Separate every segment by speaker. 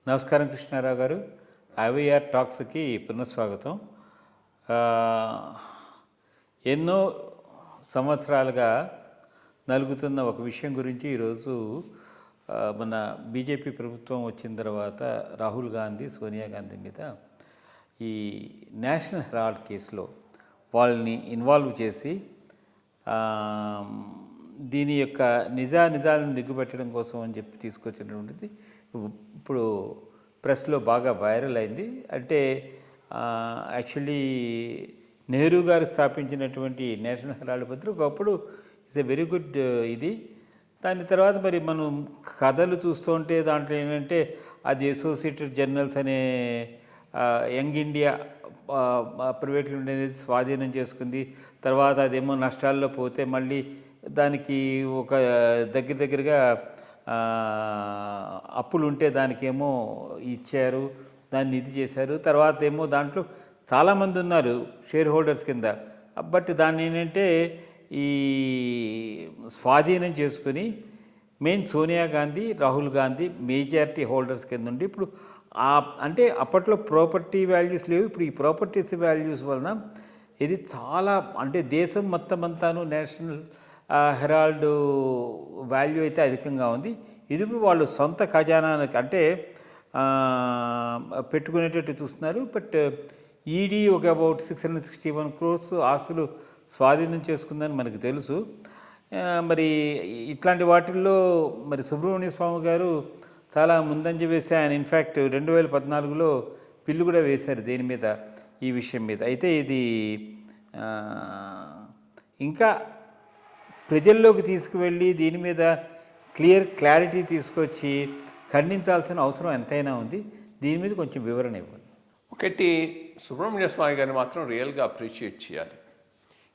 Speaker 1: నమస్కారం కృష్ణారావు గారు. ఐవీఆర్ టాక్స్కి పునఃస్వాగతం. ఆ, ఎన్నో సంవత్సరాలుగా నలుగుతున్న ఒక విషయం గురించి ఈరోజు మన బీజేపీ ప్రభుత్వం వచ్చిన తర్వాత రాహుల్ గాంధీ, సోనియా గాంధీ మీద ఈ నేషనల్ హెరాల్డ్ కేసులో వాళ్ళని ఇన్వాల్వ్ చేసి దీని యొక్క నిజాలను దిగ్గుపెట్టడం కోసం అని చెప్పి తీసుకొచ్చినటువంటిది ఇప్పుడు ప్రెస్లో బాగా వైరల్ అయింది. అంటే యాక్చువల్లీ నెహ్రూ గారు స్థాపించినటువంటి నేషనల్ హెరాల్డ్ పత్రిక ఒకప్పుడు ఇట్స్ ఎ వెరీ గుడ్ ఇది. దాని తర్వాత మరి మనం కథలు చూస్తూ ఉంటే దాంట్లో ఏంటంటే అది అసోసియేటెడ్ జర్నల్స్ అనే యంగ్ ఇండియా ప్రైవేట్ లిమిటెడ్ స్వాధీనం చేసుకుంది. తర్వాత అదేమో నష్టాల్లో పోతే మళ్ళీ దానికి ఒక దగ్గరగా అప్పులు ఉంటే దానికేమో ఇచ్చారు, దాన్ని ఇది చేశారు. తర్వాత ఏమో దాంట్లో చాలామంది ఉన్నారు షేర్ హోల్డర్స్ కింద. బట్ దాన్ని ఏంటంటే ఈ స్వాధీనం చేసుకుని main Sonia Gandhi, Rahul Gandhi majority holders కింద ఉండి ఇప్పుడు అంటే అప్పట్లో ప్రాపర్టీ వాల్యూస్ లేవు. ఇప్పుడు ఈ ప్రాపర్టీస్ వాల్యూస్ వలన ఇది చాలా అంటే దేశం మొత్తం అంతాను నేషనల్ హెరాల్డ్ వాల్యూ అయితే అధికంగా ఉంది. ఇది వాళ్ళు సొంత ఖజానానికి అంటే పెట్టుకునేటట్టు చూస్తున్నారు. బట్ ఈడీ ఒక అబౌట్ 661 crores ఆస్తులు స్వాధీనం చేసుకుందని మనకు తెలుసు. మరి ఇట్లాంటి వాటిల్లో మరి సుబ్రహ్మణ్య స్వామి గారు చాలా ముందంజ వేసి ఆయన ఇన్ఫ్యాక్ట్ 2014లో బిల్లు కూడా వేశారు దేని మీద, ఈ విషయం మీద. అయితే ఇది ఇంకా ప్రజల్లోకి తీసుకువెళ్ళి దీని మీద క్లారిటీ తీసుకొచ్చి ఖండించాల్సిన అవసరం ఎంతైనా ఉంది. దీని మీద కొంచెం వివరణ ఇవ్వండి.
Speaker 2: ఒకటి, సుబ్రహ్మణ్య స్వామి గారిని మాత్రం రియల్గా అప్రిషియేట్ చేయాలి.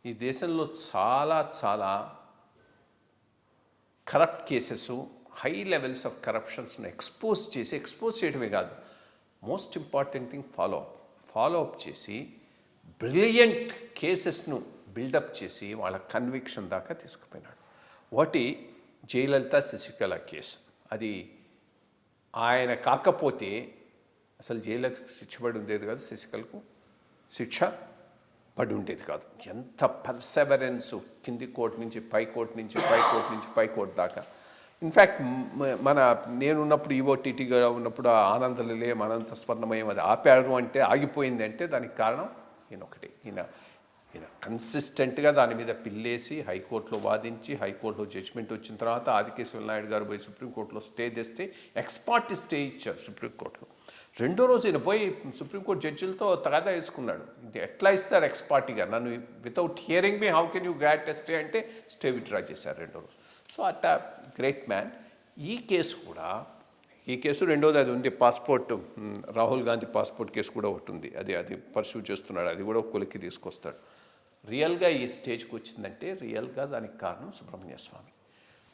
Speaker 2: ఈ దేశంలో చాలా corrupt cases, high levels of కరప్షన్స్ను ఎక్స్పోజ్ చేయడమే కాదు, most important thing follow up చేసి బ్రిలియంట్ కేసెస్ను బిల్డప్ చేసి వాళ్ళ కన్విక్షన్ దాకా తీసుకుపోయినాడు. ఒకటి జయలలిత శశికళ కేసు. అది ఆయన కాకపోతే అసలు జయలలితకు శిక్ష పడి ఉండేది కాదు, శశికళకు శిక్ష పడి ఉండేది కాదు. ఎంత పర్సెవరెన్స్, కింది కోర్టు నుంచి పై కోర్టు నుంచి పై కోర్టు దాకా. ఇన్ఫ్యాక్ట్ నేనున్నప్పుడు ఈఓటీటీగా ఉన్నప్పుడు ఆనందనిలయం, అనంత స్వర్ణమయం అది ఆపారు అంటే, ఆగిపోయింది అంటే దానికి కారణం ఈయన కన్సిస్టెంట్గా దాని మీద పిల్లేసి హైకోర్టులో వాదించి, హైకోర్టులో జడ్జిమెంట్ వచ్చిన తర్వాత ఆదికేశవ నాయుడు గారు పోయి సుప్రీంకోర్టులో స్టే తెస్తే ఎక్స్పార్టీ స్టే ఇచ్చారు సుప్రీంకోర్టులో. రెండో రోజు ఈయన పోయి సుప్రీంకోర్టు జడ్జిలతో తగాదా వేసుకున్నాడు. ఎట్లా ఇస్తారు ఎక్స్పార్టీగా, నన్ను without hearing me how can you grant stay అంటే స్టే విత్డ్రా చేశారు రెండో రోజు. సో అట్టా గ్రేట్ మ్యాన్. ఈ కేసు రెండోది అది ఉంది, passport, Rahul Gandhi passport case కూడా ఒకటి ఉంది. అది పర్సూ చేస్తున్నాడు, అది కూడా కొలిక్కి తీసుకొస్తాడు. రియల్గా ఈ స్టేజ్కి వచ్చిందంటే రియల్గా దానికి కారణం సుబ్రహ్మణ్య స్వామి.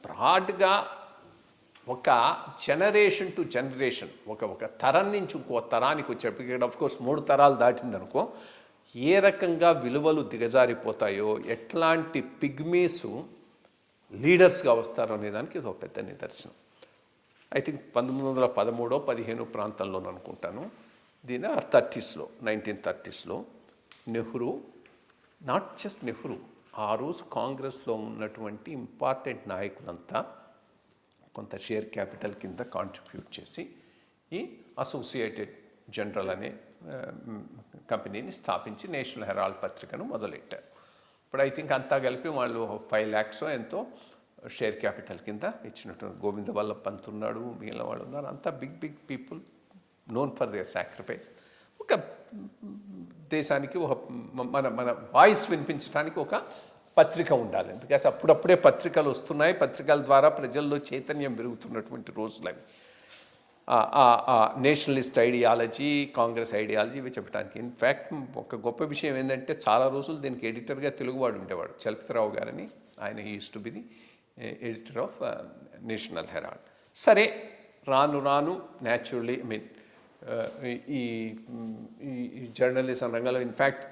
Speaker 2: బ్రాడ్గా ఒక జనరేషన్ టు జనరేషన్, ఒక తరం నుంచి ఇంకో తరానికి వచ్చేప్పటికి, అఫ్కోర్స్ 3 తరాలు దాటిందనుకో, ఏ రకంగా విలువలు దిగజారిపోతాయో, ఎట్లాంటి పిగ్మీసు లీడర్స్గా వస్తారు అనేదానికి ఇది ఒక పెద్ద నిదర్శనం. ఐ థింక్ 1913-15 ప్రాంతంలో అనుకుంటాను. దీని 1930sలో నెహ్రూ, నాట్ జస్ట్ నెహ్రూ, ఆ రోజు కాంగ్రెస్లో ఉన్నటువంటి ఇంపార్టెంట్ నాయకులంతా కొంత షేర్ క్యాపిటల్ కింద కాంట్రిబ్యూట్ చేసి ఈ అసోసియేటెడ్ జనరల్ అనే కంపెనీని స్థాపించి నేషనల్ హెరాల్డ్ పత్రికను మొదలెట్టారు. ఇప్పుడు ఐ థింక్ అంతా కలిపి వాళ్ళు 5 lakhs ఎంతో షేర్ క్యాపిటల్ కింద ఇచ్చినట్టు. గోవింద వల్లభ్ పంత్ ఉన్నాడు, మిగిలిన వాళ్ళు ఉన్నారు. అంతా big people known for their sacrifice. ఒక దేశానికి ఒక మన వాయిస్ వినిపించడానికి ఒక పత్రిక ఉండాలి. బికాస్ అప్పుడప్పుడే పత్రికలు వస్తున్నాయి, పత్రికల ద్వారా ప్రజల్లో చైతన్యం పెరుగుతున్నటువంటి రోజులు అవి. నేషనలిస్ట్ ఐడియాలజీ, కాంగ్రెస్ ఐడియాలజీ ఇవి చెప్పడానికి. ఇన్ఫ్యాక్ట్ ఒక గొప్ప విషయం ఏంటంటే, చాలా రోజులు దీనికి ఎడిటర్గా తెలుగువాడు ఉండేవాడు, చలపతిరావు గారని. ఆయన used to be the editor of National Herald. సరే, రాను న్యాచురల్లీ ఈ జర్నలిజం రంగంలో ఇన్ఫ్యాక్ట్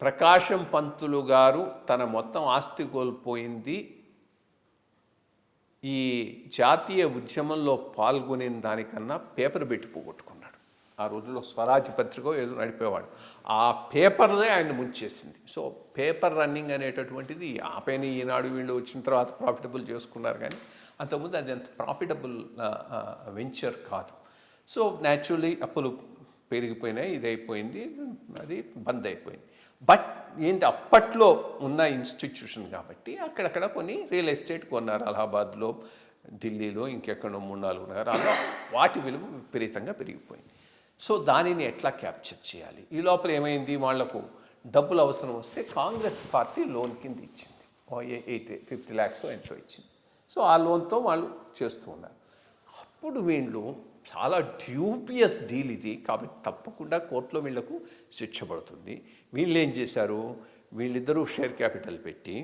Speaker 2: ప్రకాశం పంతులు గారు తన మొత్తం ఆస్తి కోల్పోయింది ఈ జాతీయ ఉద్యమంలో పాల్గొనే దానికన్నా పేపర్ పెట్టి పోగొట్టుకున్నాడు. ఆ రోజుల్లో స్వరాజ్ పత్రిక ఏదో నడిపేవాడు. ఆ పేపర్లే ఆయన ముంచేసింది. సో పేపర్ రన్నింగ్ అనేటటువంటిది ఆపైన ఈనాడు వీళ్ళు వచ్చిన తర్వాత ప్రాఫిటబుల్ చేసుకున్నారు, కానీ అంతకుముందు అది అంత ప్రాఫిటబుల్ వెంచర్ కాదు. సో న్యాచురల్లీ అప్పులు పెరిగిపోయినాయి, ఇది అయిపోయింది, అది బంద్ అయిపోయింది. బట్ ఏంటి, అప్పట్లో ఉన్న ఇన్స్టిట్యూషన్ కాబట్టి అక్కడక్కడ కొన్ని రియల్ ఎస్టేట్ కొన్నారు. అలహాబాద్లో, ఢిల్లీలో, ఇంకెక్కడో 3-4 నగరాల్లో వాటి విలువ విపరీతంగా పెరిగిపోయింది. సో దానిని ఎట్లా క్యాప్చర్ చేయాలి? ఈ లోపల ఏమైంది, వాళ్లకు డబ్బులు అవసరం వస్తే కాంగ్రెస్ పార్టీ లోన్ కింద ఇచ్చింది. 50 lakhs ఎంతో ఇచ్చింది. సో ఆ లోన్తో వాళ్ళు చేస్తూ ఉన్నారు. అప్పుడు వీళ్ళు చాలా డ్యూబియస్ డీల్ ఇది, కాబట్టి తప్పకుండా కోర్టులో వీళ్లకు శిక్ష పడుతుంది. వీళ్ళు ఏం చేశారు, వీళ్ళిద్దరూ షేర్ క్యాపిటల్ పెట్టి,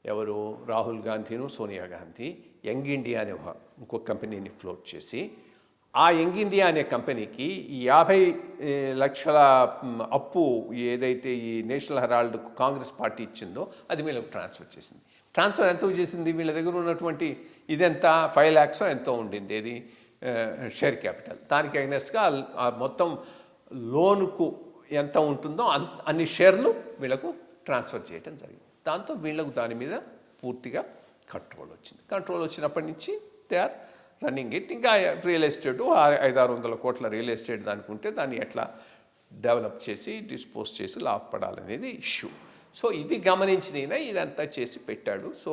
Speaker 2: ఎవరు, రాహుల్ గాంధీను సోనియా గాంధీ, యంగ్ ఇండియా అనే ఇంకొక కంపెనీని ఫ్లోట్ చేసి, ఆ యంగ్ ఇండియా అనే కంపెనీకి ఈ 50 లక్షల అప్పు ఏదైతే ఈ నేషనల్ హెరాల్డ్ కాంగ్రెస్ పార్టీ ఇచ్చిందో అది వీళ్ళకి ట్రాన్స్ఫర్ చేసింది. ట్రాన్స్ఫర్ ఎంతో చేసింది, వీళ్ళ దగ్గర ఉన్నటువంటి ఇదెంత 5 lakhs ఎంతో ఉండింది, ఏది షేర్ క్యాపిటల్. దానికి అగైనెస్ట్గా ఆ మొత్తం లోనుకు ఎంత ఉంటుందో అన్ని షేర్లు వీళ్ళకు ట్రాన్స్ఫర్ చేయడం జరిగింది. దాంతో వీళ్ళకు దాని మీద పూర్తిగా కంట్రోల్ వచ్చింది. కంట్రోల్ వచ్చినప్పటి నుంచి దే ఆర్ రన్నింగ్ ఇట్. ఇంకా రియల్ ఎస్టేటు 500-600 కోట్ల రియల్ ఎస్టేట్ దానికి ఉంటే దాన్ని ఎట్లా డెవలప్ చేసి డిస్పోజ్ చేసి లాభపడాలనేది ఇష్యూ. సో ఇది గమనించిన ఇదంతా చేసి పెట్టాడు. సో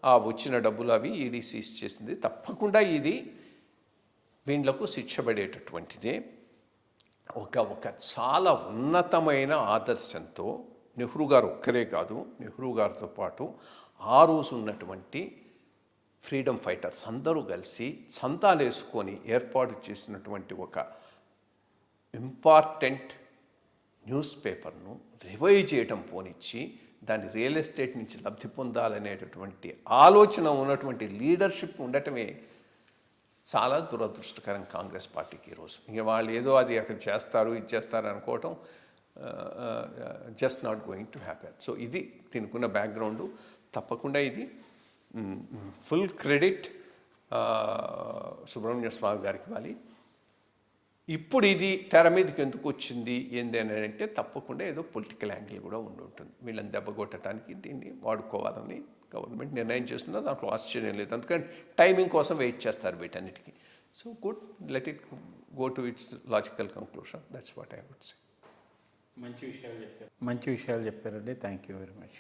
Speaker 2: ఆ వచ్చిన డబ్బులు అవి ఈడీ సీజ్ చేసింది. తప్పకుండా ఇది వీళ్ళకు శిక్ష పడేటటువంటిదే. ఒక చాలా ఉన్నతమైన ఆదర్శంతో నెహ్రూ గారు ఒక్కరే కాదు, నెహ్రూ గారితో పాటు ఆ రోజు ఉన్నటువంటి ఫ్రీడమ్ ఫైటర్స్ అందరూ కలిసి సంతాలు వేసుకొని ఏర్పాటు చేసినటువంటి ఒక ఇంపార్టెంట్ న్యూస్ పేపర్ను రివైవ్ చేయటం పోనిచ్చి దాన్ని రియల్ ఎస్టేట్ నుంచి లబ్ధి పొందాలనేటటువంటి ఆలోచన ఉన్నటువంటి లీడర్షిప్ ఉండటమే చాలా దురదృష్టకరం కాంగ్రెస్ పార్టీకి ఈరోజు. ఇంక వాళ్ళు ఏదో అది అక్కడ చేస్తారు, ఇది చేస్తారు అనుకోవటం just not going to happen. So ఇది దీనికున్న బ్యాక్గ్రౌండు. తప్పకుండా ఇది ఫుల్ క్రెడిట్ సుబ్రహ్మణ్య స్వామి గారికి ఇవ్వాలి. ఇప్పుడు ఇది తెర మీదకి ఎందుకు వచ్చింది ఏంది అని అంటే తప్పకుండా ఏదో పొలిటికల్ యాంగిల్ కూడా ఉండి ఉంటుంది. వీళ్ళని దెబ్బకొట్టడానికి దీన్ని వాడుకోవాలని గవర్నమెంట్ నిర్ణయం చేస్తుందో దాంట్లో ఆశ్చర్యం లేదు. అందుకని టైమింగ్ కోసం వెయిట్ చేస్తారు వీటన్నిటికీ. So good, let it go to its logical conclusion. That's what I would say.
Speaker 1: మంచి విషయాలు చెప్పారండి. Thank you very much.